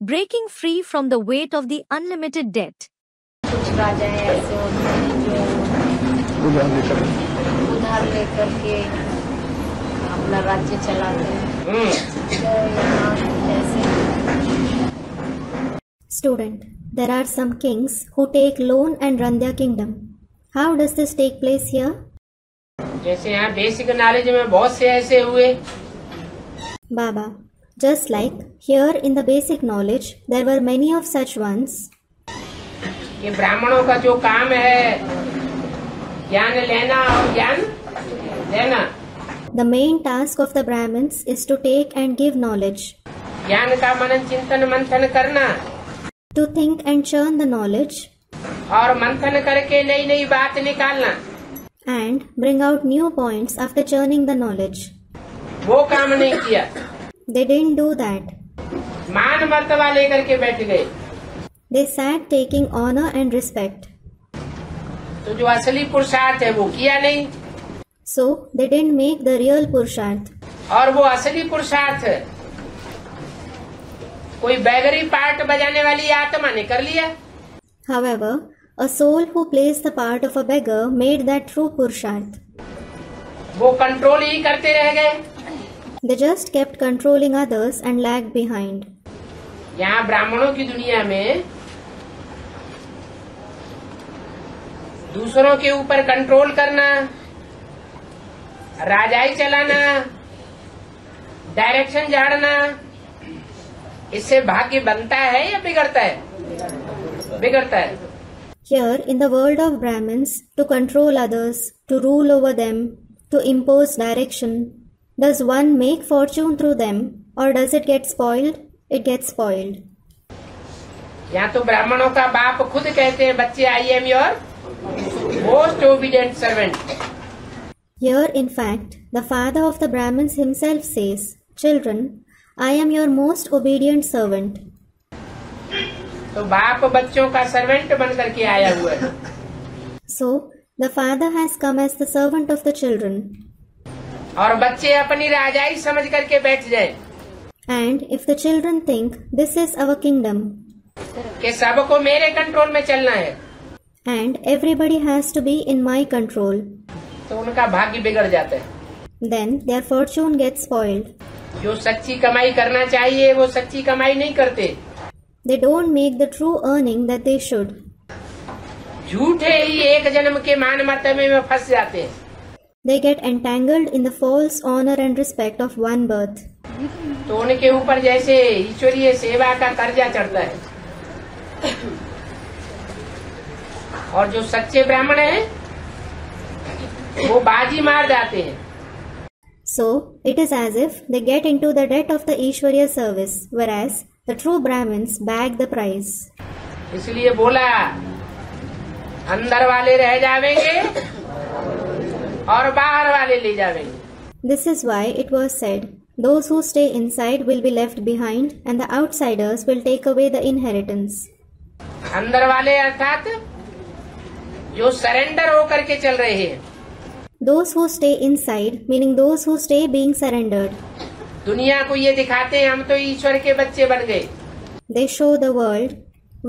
breaking free from the weight of the unlimited debt. कुछ राजाएं ऐसे होते हैं जो उधार लेकर के अपना राज्य चलाते हैं। Student, there are some kings who take loan and run their kingdom. How does this take place here? जैसे यहाँ बेसिक नॉलेज में बहुत से ऐसे हुए। Baba, just like here in the basic knowledge, there were many of such ones. ये ब्राह्मणों का जो काम है ज्ञान लेना और ज्ञान देना। The main task of the Brahmins is to take and give knowledge. ज्ञान का मनन चिंतन मंथन करना। To think and churn the knowledge. और मंथन करके नई नई बात निकालना। And bring out new points after churning the knowledge. वो काम नहीं किया। They didn't do that. मान मर्तबा लेकर के बैठ गए। They sat taking honor and respect. तो जो असली पुरुषार्थ है वो किया नहीं। So they didn't make the real purusharth. और वो असली पुरुषार्थ कोई बैगरी पार्ट बजाने वाली आत्मा ने कर लिया। However, a soul who plays the part of a beggar made that true purusharth. वो कंट्रोल ही करते रह गए। They just kept controlling others and lagged behind. यहाँ ब्राह्मणों की दुनिया में दूसरों के ऊपर कंट्रोल करना, राजाई चलाना, डायरेक्शन झाड़ना, इससे भाग्य बनता है या बिगड़ता है? बिगड़ता है। Here in the world of Brahmins, to control others, to rule over them, to impose direction, does one make fortune through them or does it get spoiled? It gets spoiled. यहाँ तो ब्राह्मणों का बाप खुद कहते हैं बच्चे I am your most obedient servant. Here in fact, the father of the Brahmins himself says, "Children, I am your most obedient servant." तो बाप बच्चों का सर्वेंट बन करके आया हुआ है। So the father has come as the servant of the children. और बच्चे अपनी राजाई समझ करके बैठ जाए। And if the children think this is our kingdom, कि सबको मेरे कंट्रोल में चलना है, and everybody has to be in my control, तो उनका भाग्य बिगड़ जाता है। then their fortune gets spoiled. जो सच्ची कमाई करना चाहिए वो सच्ची कमाई नहीं करते। They don't make the true earning that they should. झूठे ही एक जन्म के मान मर्तबे में फंस जाते हैं। They get entangled in the false honor and respect of one birth. तो उनके ऊपर जैसे ईश्वरीय सेवा का कर्जा चढ़ता है। और जो सच्चे ब्राह्मण हैं वो बाजी मार जाते हैं। So it is as if they get into the debt of the Ishwariya service, whereas the true Brahmins bag the prize. इसलिए बोला अंदर वाले रह जावेंगे और बाहर वाले ले जावेंगे। This is why it was said, those who stay inside will be left behind and the outsiders will take away the inheritance. अंदर वाले अर्थात जो सरेंडर होकर के चल रहे हैं। Those who stay inside, meaning those who stay being surrendered. दुनिया को ये दिखाते हैं हम तो ईश्वर के बच्चे बन गए। They show the world,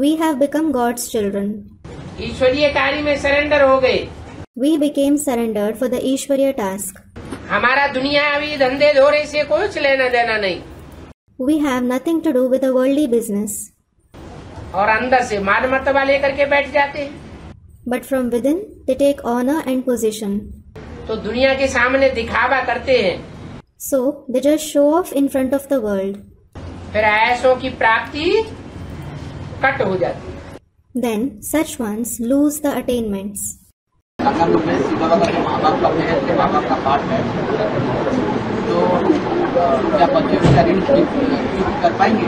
we have become God's children. ईश्वरीय कार्य में सरेंडर हो गए। We became surrendered for the Ishwariya task. हमारा दुनियावी धंधे धोरे से कुछ लेना देना नहीं। We have nothing to do with the worldly business. और अंदर से मान मर्तबा लेकर के बैठ जाते हैं। But from within, they take honor and position. तो दुनिया के सामने दिखावा करते हैं। So they just show off in front of the world. फिर ऐसों की प्राप्ति कट हो जाती है। Then such ones lose the attainments. अगर मैं सीधा अगर माँ बाप का मेहर के माँ बाप का पाठ है तो क्या बच्चे उसका ऋण चुकता कर पाएंगे?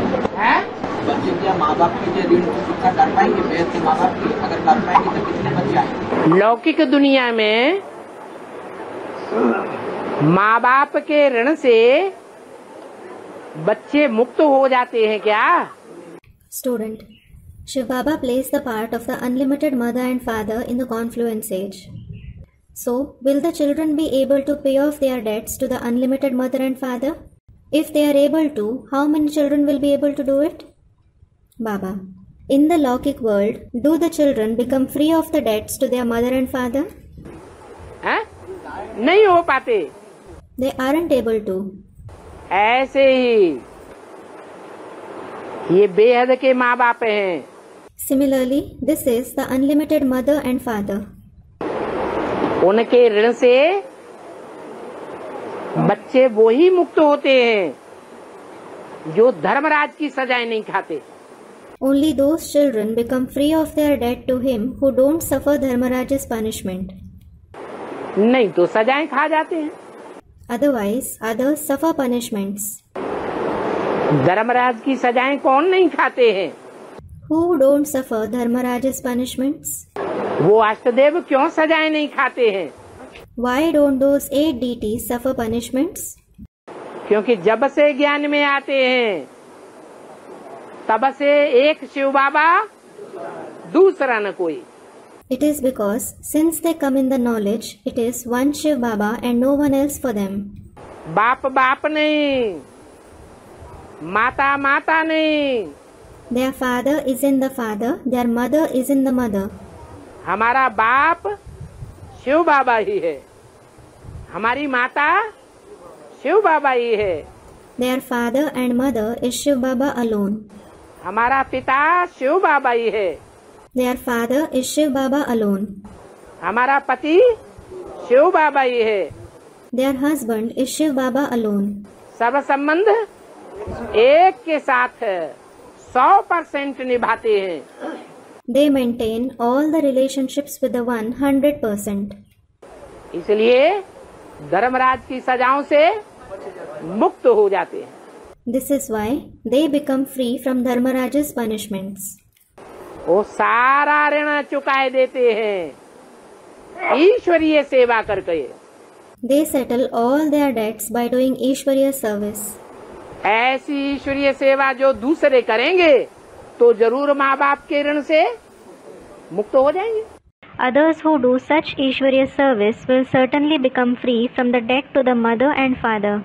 बच्चे क्या माँ बाप की जो ऋण चुकता कर पाएंगे? मेहर के माँ बाप की अगर कर पाएंगे तो कितने बच्चे आएंगे? लौकिक दुनिया में माँ बाप के ऋण से बच्चे मुक्त हो जाते हैं क्या? Student, Shiv Baba plays the part of the unlimited mother and father in the confluence age. So, will the children be able to pay off their debts to the unlimited mother and father? If they are able to, how many children will be able to do it? Baba. In the Lockic world, do the children become free of the debts to their mother and father? हैं? नहीं हो पाते। They aren't able to. ऐसे ही ये बेहद के माँ बाप हैं। Similarly, this is the unlimited mother and father. उनके ऋण से बच्चे वो ही मुक्त होते हैं जो धर्मराज की सजाएं नहीं खाते। Only those children become free of their debt to him who don't suffer Dharmaraj's punishment. नहीं तो सजाएं खा जाते हैं। Otherwise, others suffer punishments. Dharmaraj की सजाएं कौन नहीं खाते हैं? Who don't suffer Dharmaraj's punishments? वो अष्टदेव क्यों सजाएं नहीं खाते हैं? Why don't those 8 deities suffer punishments? क्योंकि जब से ज्ञान में आते हैं तब से एक शिव बाबा दूसरा न कोई। It is because since they come in the knowledge, it is one Shiv Baba and no one else for them. बाप बाप नहीं, माता माता नहीं, Their father is in the father, their mother is in the mother. हमारा बाप शिव बाबा ही है, हमारी माता शिव बाबा ही है, Their father and mother is Shiv Baba alone. हमारा पिता शिव बाबा ही है, Their father is Shiv Baba alone. हमारा पति शिव बाबा ही है, Their husband is Shiv Baba alone. सब संबंध एक के साथ 100% निभाते हैं। They maintain all the relationships with the one 100%. इसलिए धर्मराज की सजाओं से मुक्त हो जाते हैं। This is why they become free from Dharmaraj's punishments. वो सारा ऋण चुकाए देते हैं ईश्वरीय सेवा करके। They settle all their debts by doing Ishwariya service. ऐसी ईश्वरीय सेवा जो दूसरे करेंगे तो जरूर माँ बाप के ऋण से मुक्त हो जाएंगे। Others who do such Ishwariya service will certainly become free from the debt to the mother and father.